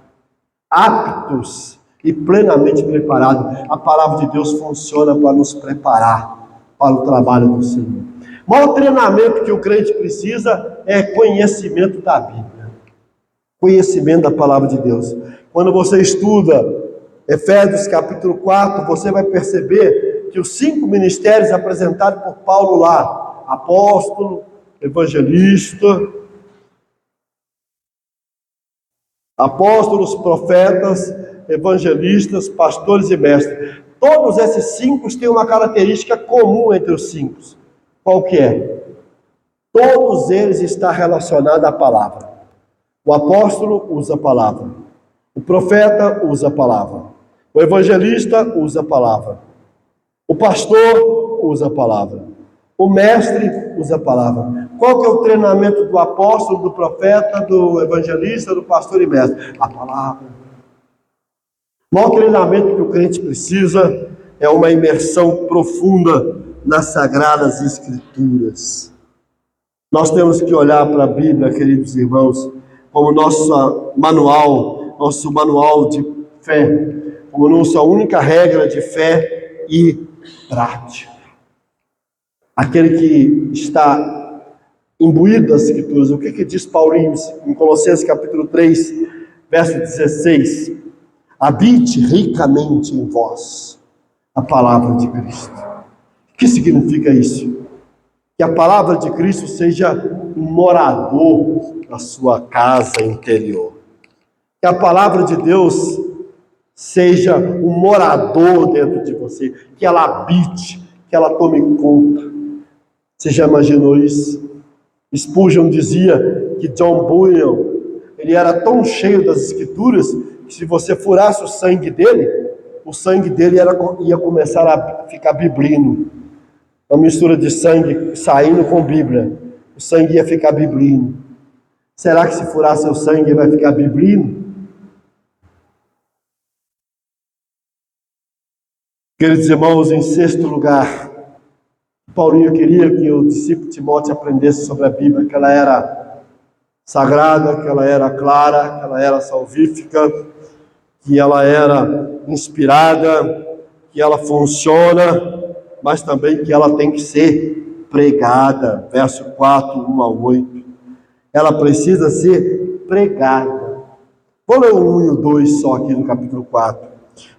S1: Aptos e plenamente preparado. A palavra de Deus funciona para nos preparar para o trabalho do Senhor. O maior treinamento que o crente precisa é conhecimento da Bíblia. Conhecimento da palavra de Deus. Quando você estuda Efésios capítulo 4, você vai perceber que os 5 ministérios apresentados por Paulo lá, apóstolo, evangelista, apóstolos, profetas, evangelistas, pastores e mestres. Todos esses 5 têm uma característica comum entre os 5. Qual que é? Todos eles estão relacionados à palavra. O apóstolo usa a palavra. O profeta usa a palavra. O evangelista usa a palavra. O pastor usa a palavra. O mestre usa a palavra. Qual que é o treinamento do apóstolo, do profeta, do evangelista, do pastor e mestre? A palavra. O maior treinamento que o crente precisa é uma imersão profunda nas Sagradas Escrituras. Nós temos que olhar para a Bíblia, queridos irmãos, como nosso manual de fé, como nossa única regra de fé e prática. Aquele que está imbuído das Escrituras. O que diz Paulinho em Colossenses capítulo 3, verso 16? Habite ricamente em vós a palavra de Cristo. O que significa isso? Que a palavra de Cristo seja um morador na sua casa interior. Que a palavra de Deus seja um morador dentro de você, que ela habite, que ela tome conta. Você já imaginou isso? Spurgeon dizia que John Bunyan, ele era tão cheio das Escrituras, que se você furasse o sangue dele ia começar a ficar biblino. Uma mistura de sangue saindo com Bíblia. O sangue ia ficar biblino. Será que se furar seu sangue vai ficar biblino? Queridos irmãos, em sexto lugar, Paulinho queria que o discípulo Timóteo aprendesse sobre a Bíblia, que ela era sagrada, que ela era clara, que ela era salvífica, que ela era inspirada, que ela funciona, mas também que ela tem que ser pregada. Verso 4, 1 a 8. Ela precisa ser pregada. Vou ler o 1 e o 2 só aqui no capítulo 4.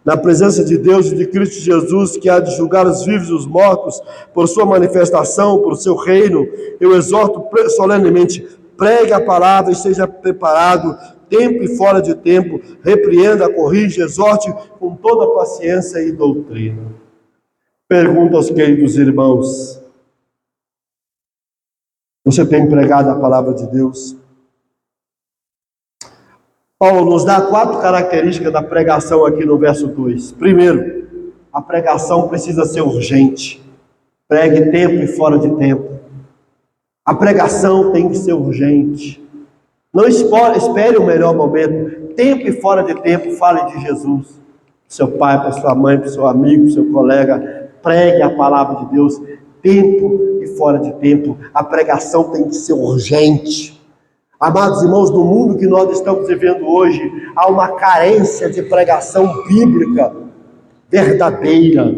S1: Na presença de Deus e de Cristo Jesus, que há de julgar os vivos e os mortos, por sua manifestação, por seu reino, eu exorto solenemente, pregue a palavra e seja preparado, tempo e fora de tempo, repreenda, corrige, exorte com toda paciência e doutrina. Pergunto aos queridos irmãos, você tem pregado a palavra de Deus? Paulo nos dá 4 características da pregação aqui no verso 2. Primeiro, a pregação precisa ser urgente. Pregue tempo e fora de tempo. A pregação tem que ser urgente. Não espere o melhor momento. Tempo e fora de tempo, fale de Jesus. Para seu pai, para sua mãe, para seu amigo, para seu colega. Pregue a palavra de Deus. Tempo e fora de tempo. A pregação tem que ser urgente. Amados irmãos, no mundo que nós estamos vivendo hoje, há uma carência de pregação bíblica verdadeira.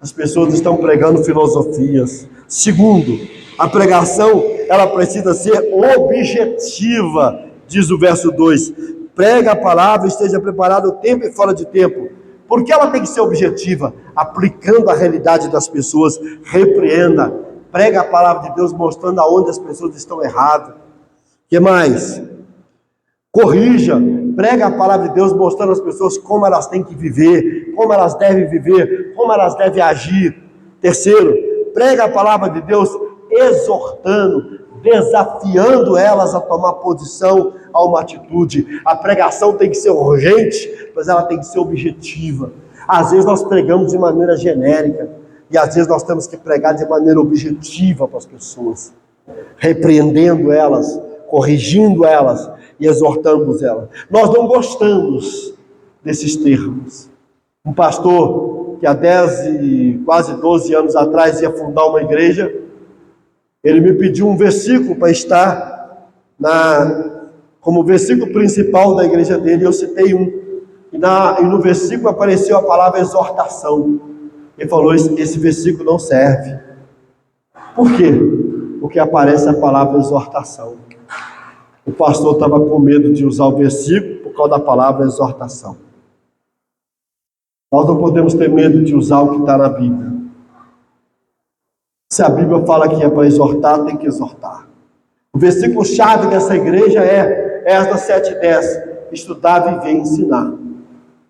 S1: As pessoas estão pregando filosofias. Segundo, a pregação, ela precisa ser objetiva, diz o verso 2. Prega a palavra, esteja preparado tempo e fora de tempo. Por que ela tem que ser objetiva? Aplicando a realidade das pessoas, repreenda. Prega a palavra de Deus, mostrando aonde as pessoas estão erradas. O que mais? Corrija, prega a palavra de Deus, mostrando às pessoas como elas têm que viver, como elas devem viver, como elas devem agir. Terceiro, prega a palavra de Deus, exortando, desafiando elas a tomar posição, a uma atitude. A pregação tem que ser urgente, mas ela tem que ser objetiva. Às vezes nós pregamos de maneira genérica, e às vezes nós temos que pregar de maneira objetiva para as pessoas, repreendendo elas, corrigindo elas e exortamos elas. Nós não gostamos desses termos. Um pastor que há 10 e quase 12 anos atrás ia fundar uma igreja, ele me pediu um versículo para estar como versículo principal da igreja dele. Eu citei um, e no versículo apareceu a palavra exortação. Ele falou: esse versículo não serve. Por quê? Porque aparece a palavra exortação. O pastor estava com medo de usar o versículo por causa da palavra exortação. Nós não podemos ter medo de usar o que está na Bíblia. Se a Bíblia fala que é para exortar, tem que exortar. O versículo-chave dessa igreja é Esdras 7:10. Estudar, viver e ensinar.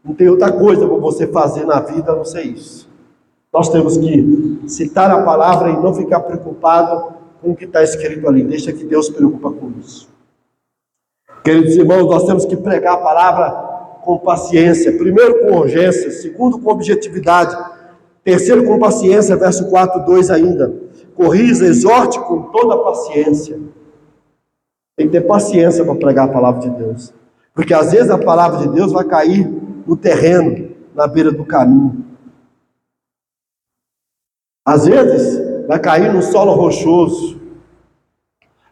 S1: Não tem outra coisa para você fazer na vida a não ser isso. Nós temos que citar a palavra e não ficar preocupado com o que está escrito ali. Deixa que Deus se preocupa com isso. Queridos irmãos, nós temos que pregar a palavra com paciência. Primeiro com urgência, segundo com objetividade, terceiro com paciência, verso 4:2 ainda. Corrija, exorte com toda paciência. Tem que ter paciência para pregar a palavra de Deus. Porque às vezes a palavra de Deus vai cair no terreno, na beira do caminho. Às vezes vai cair no solo rochoso.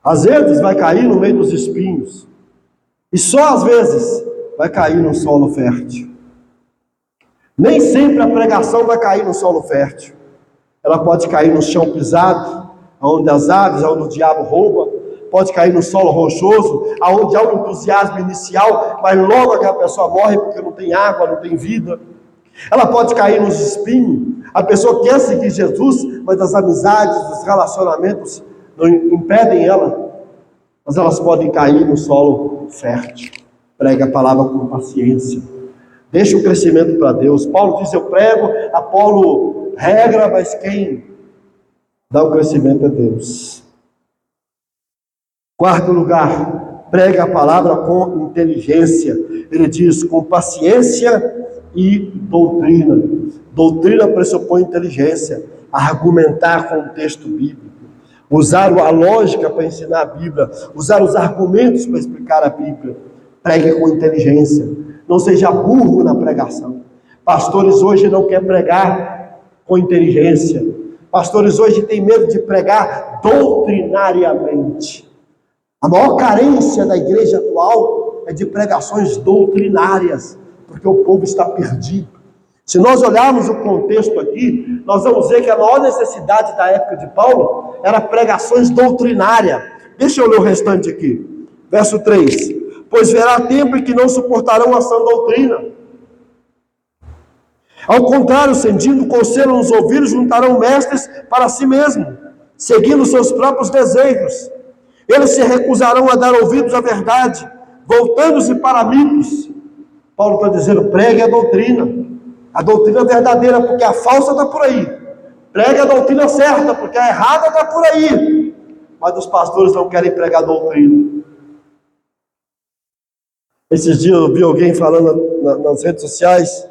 S1: Às vezes vai cair no meio dos espinhos. E só às vezes vai cair no solo fértil. Nem sempre a pregação vai cair no solo fértil. Ela pode cair no chão pisado, onde as aves, onde o diabo rouba. Pode cair no solo rochoso, onde há um entusiasmo inicial, mas logo aquela pessoa morre porque não tem água, não tem vida. Ela pode cair nos espinhos. A pessoa quer seguir Jesus, mas as amizades, os relacionamentos não impedem ela. Mas elas podem cair no solo fértil. Prega a palavra com paciência. Deixa o crescimento para Deus. Paulo diz: eu prego, Apolo regra, mas quem dá o crescimento é Deus. Quarto lugar, prega a palavra com inteligência. Ele diz: com paciência e doutrina. Doutrina pressupõe inteligência, argumentar com o texto bíblico, usar a lógica para ensinar a Bíblia, usar os argumentos para explicar a Bíblia. Pregue com inteligência, não seja burro na pregação. Pastores hoje não querem pregar com inteligência. Pastores hoje têm medo de pregar doutrinariamente. A maior carência da igreja atual é de pregações doutrinárias, porque o povo está perdido. Se nós olharmos o contexto aqui, nós vamos ver que a maior necessidade da época de Paulo era pregações doutrinárias. Deixa eu ler o restante aqui. Verso 3. Pois verá tempo em que não suportarão a sã doutrina. Ao contrário, sentindo conselho nos ouvidos, juntarão mestres para si mesmos, seguindo seus próprios desejos. Eles se recusarão a dar ouvidos à verdade, voltando-se para mitos. Paulo está dizendo: pregue a doutrina verdadeira, porque a falsa está por aí. Pregue a doutrina certa, porque a errada está por aí. Mas os pastores não querem pregar a doutrina. Esses dias eu vi alguém falando nas redes sociais,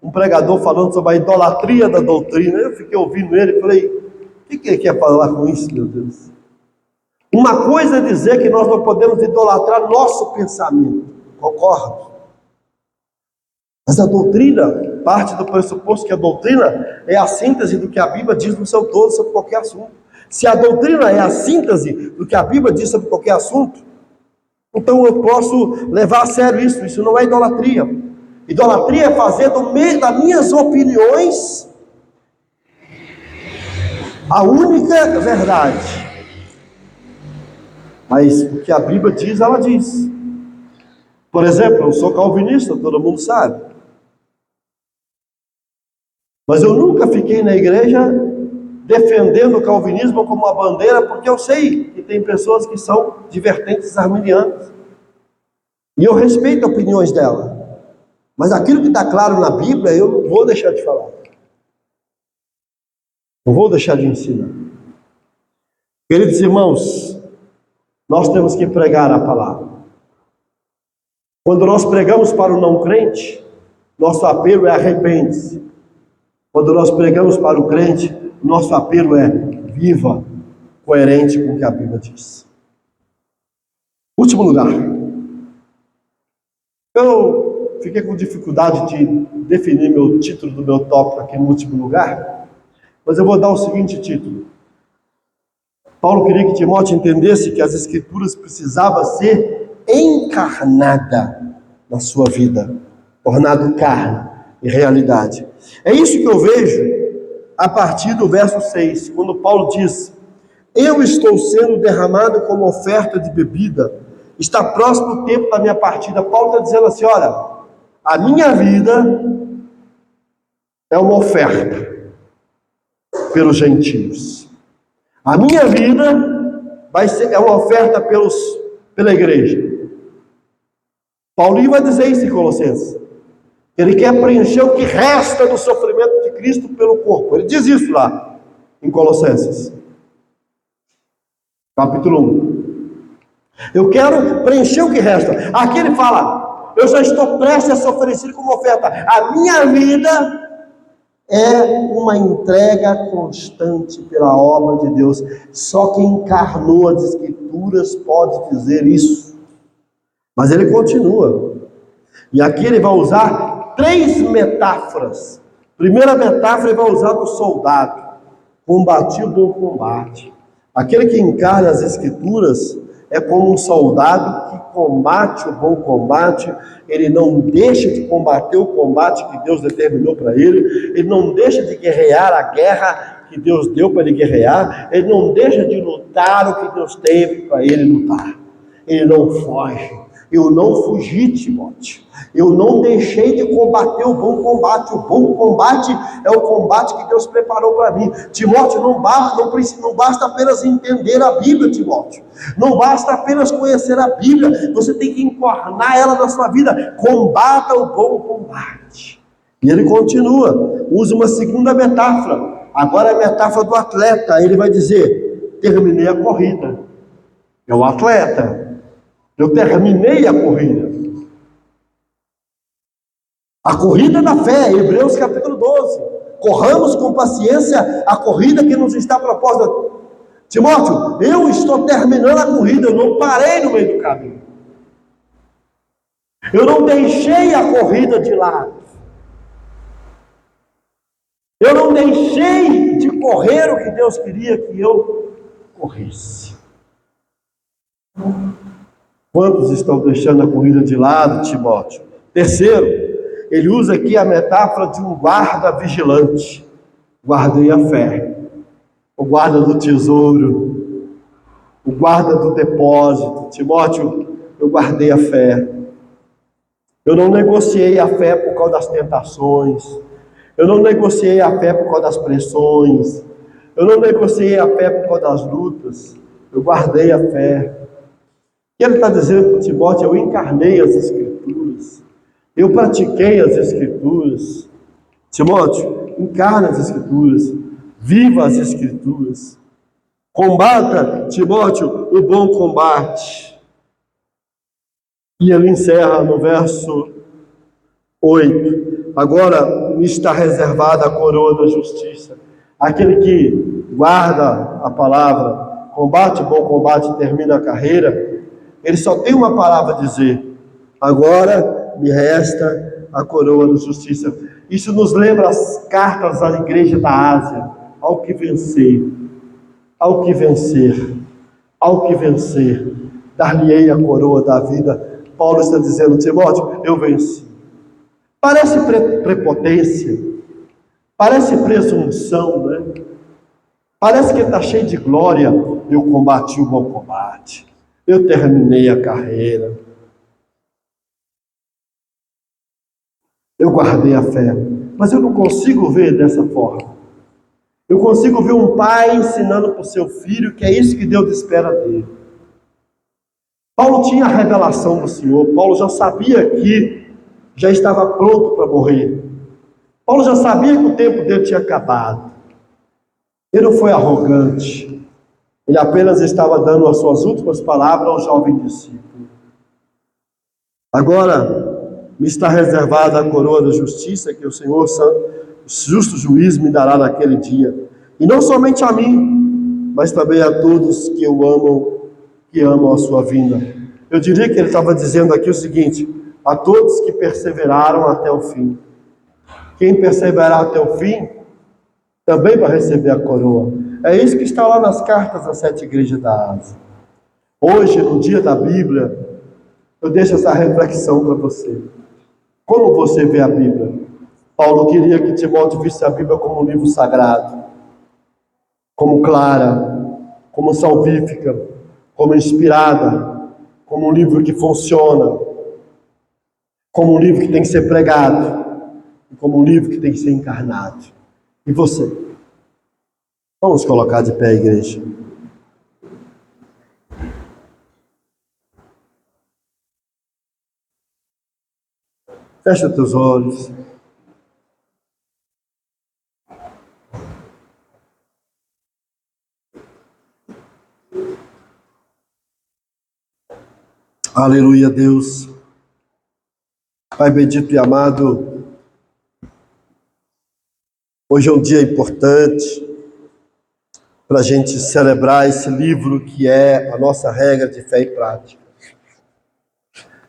S1: um pregador falando sobre a idolatria da doutrina. Eu fiquei ouvindo ele e falei, o que ele quer falar com isso, meu Deus? Uma coisa é dizer que nós não podemos idolatrar nosso pensamento, concordo. Mas a doutrina, parte do pressuposto que a doutrina é a síntese do que a Bíblia diz no seu todo sobre qualquer assunto. Se a doutrina é a síntese do que a Bíblia diz sobre qualquer assunto, então eu posso levar a sério isso. Isso não é idolatria. Idolatria é fazer das minhas opiniões a única verdade. Mas o que a Bíblia diz, ela diz. Por exemplo, eu sou calvinista, todo mundo sabe. Mas eu nunca fiquei na igreja defendendo o calvinismo como uma bandeira, porque eu sei que tem pessoas que são de vertentes arminianas. E eu respeito as opiniões dela. Mas aquilo que está claro na Bíblia, eu não vou deixar de falar. Não vou deixar de ensinar. Queridos irmãos, nós temos que pregar a palavra. Quando nós pregamos para o não crente, nosso apelo é arrepende-se. Quando nós pregamos para o crente, nosso apelo é viva, coerente com o que a Bíblia diz. Último lugar. Eu fiquei com dificuldade de definir meu título do meu tópico aqui no último lugar, mas eu vou dar o seguinte título. Paulo queria que Timóteo entendesse que as Escrituras precisavam ser encarnada na sua vida, tornado carne e realidade. É isso que eu vejo a partir do verso 6, quando Paulo diz: eu estou sendo derramado como oferta de bebida, está próximo o tempo da minha partida. Paulo está dizendo assim: olha, a minha vida é uma oferta pelos gentios. A minha vida é uma oferta pela igreja. Paulinho vai dizer isso em Colossenses. Ele quer preencher o que resta do sofrimento de Cristo pelo corpo. Ele diz isso lá em Colossenses, capítulo 1. Eu quero preencher o que resta. Aqui ele fala: eu já estou prestes a ser oferecido como oferta. A minha vida é uma entrega constante pela obra de Deus. Só quem encarnou as Escrituras pode dizer isso. Mas ele continua. E aqui ele vai usar 3 metáforas. Primeira metáfora ele vai usar do soldado. Combati o bom combate. Aquele que encarna as Escrituras é como um soldado que combate o bom combate. Ele não deixa de combater o combate que Deus determinou para ele. Ele não deixa de guerrear a guerra que Deus deu para ele guerrear. Ele não deixa de lutar o que Deus teve para ele lutar. Ele não foge. Eu não fugi, Timóteo. Eu não deixei de combater o bom combate. O bom combate é o combate que Deus preparou para mim. Timóteo, não basta apenas entender a Bíblia, Timóteo. Não basta apenas conhecer a Bíblia. Você tem que encarnar ela na sua vida. Combata o bom combate. E ele continua. Usa uma segunda metáfora. Agora é a metáfora do atleta. Ele vai dizer: terminei a corrida. É o atleta. Eu terminei a corrida. A corrida da fé, Hebreus capítulo 12. Corramos com paciência a corrida que nos está proposta. Timóteo, eu estou terminando a corrida, eu não parei no meio do caminho. Eu não deixei a corrida de lado. Eu não deixei de correr o que Deus queria que eu corresse. Quantos estão deixando a corrida de lado, Timóteo? Terceiro, ele usa aqui a metáfora de um guarda vigilante. Guardei a fé. O guarda do tesouro. O guarda do depósito. Timóteo, eu guardei a fé. Eu não negociei a fé por causa das tentações. Eu não negociei a fé por causa das pressões. Eu não negociei a fé por causa das lutas. Eu guardei a fé. O que ele está dizendo para Timóteo: eu encarnei as Escrituras, eu pratiquei as Escrituras. Timóteo, encarna as Escrituras, viva as Escrituras, combata, Timóteo, o bom combate. E ele encerra no verso 8: agora me está reservada a coroa da justiça. Aquele que guarda a palavra, combate o bom combate e termina a carreira, ele só tem uma palavra a dizer: agora me resta a coroa da justiça. Isso nos lembra as cartas à igreja da Ásia: ao que vencer, ao que vencer, ao que vencer, dar-lhe-ei a coroa da vida. Paulo está dizendo: Timóteo, eu venci. Parece prepotência, parece presunção, né? Parece que está cheio de glória. Eu combati o bom combate, eu terminei a carreira, eu guardei a fé. Mas eu não consigo ver dessa forma. Eu consigo ver um pai ensinando para o seu filho que é isso que Deus espera dele. Paulo tinha a revelação do Senhor. Paulo já sabia que já estava pronto para morrer. Paulo já sabia que o tempo dele tinha acabado. Ele não foi arrogante. Ele apenas estava dando as suas últimas palavras ao jovem discípulo. Agora me está reservada a coroa da justiça que o Senhor, justo juiz, me dará naquele dia. E não somente a mim, mas também a todos que o amam, que amam a sua vinda. Eu diria que ele estava dizendo aqui o seguinte: a todos que perseveraram até o fim. Quem perseverar até o fim, também vai receber a coroa. É isso que está lá nas cartas das 7 igrejas da Ásia. Hoje, no dia da Bíblia, eu deixo essa reflexão para você. Como você vê a Bíblia? Paulo queria que Timóteo visse a Bíblia como um livro sagrado, como clara, como salvífica, como inspirada, como um livro que funciona, como um livro que tem que ser pregado, como um livro que tem que ser encarnado. E você? Vamos colocar de pé, igreja. Fecha teus olhos. Aleluia, Deus. Pai bendito e amado, hoje é um dia importante para a gente celebrar esse livro que é a nossa regra de fé e prática.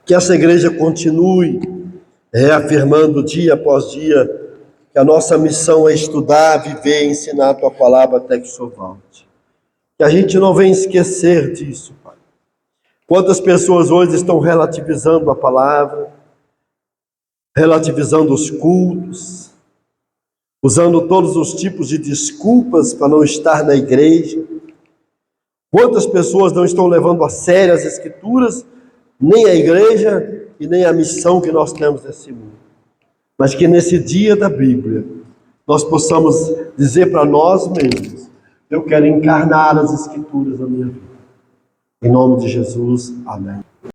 S1: Que essa igreja continue reafirmando dia após dia que a nossa missão é estudar, viver e ensinar a Tua palavra até que o Senhor volte. Que a gente não venha esquecer disso, Pai. Quantas pessoas hoje estão relativizando a palavra, relativizando os cultos, usando todos os tipos de desculpas para não estar na igreja. Quantas pessoas não estão levando a sério as Escrituras, nem a igreja e nem a missão que nós temos nesse mundo. Mas que nesse dia da Bíblia, nós possamos dizer para nós mesmos: eu quero encarnar as Escrituras na minha vida. Em nome de Jesus, amém.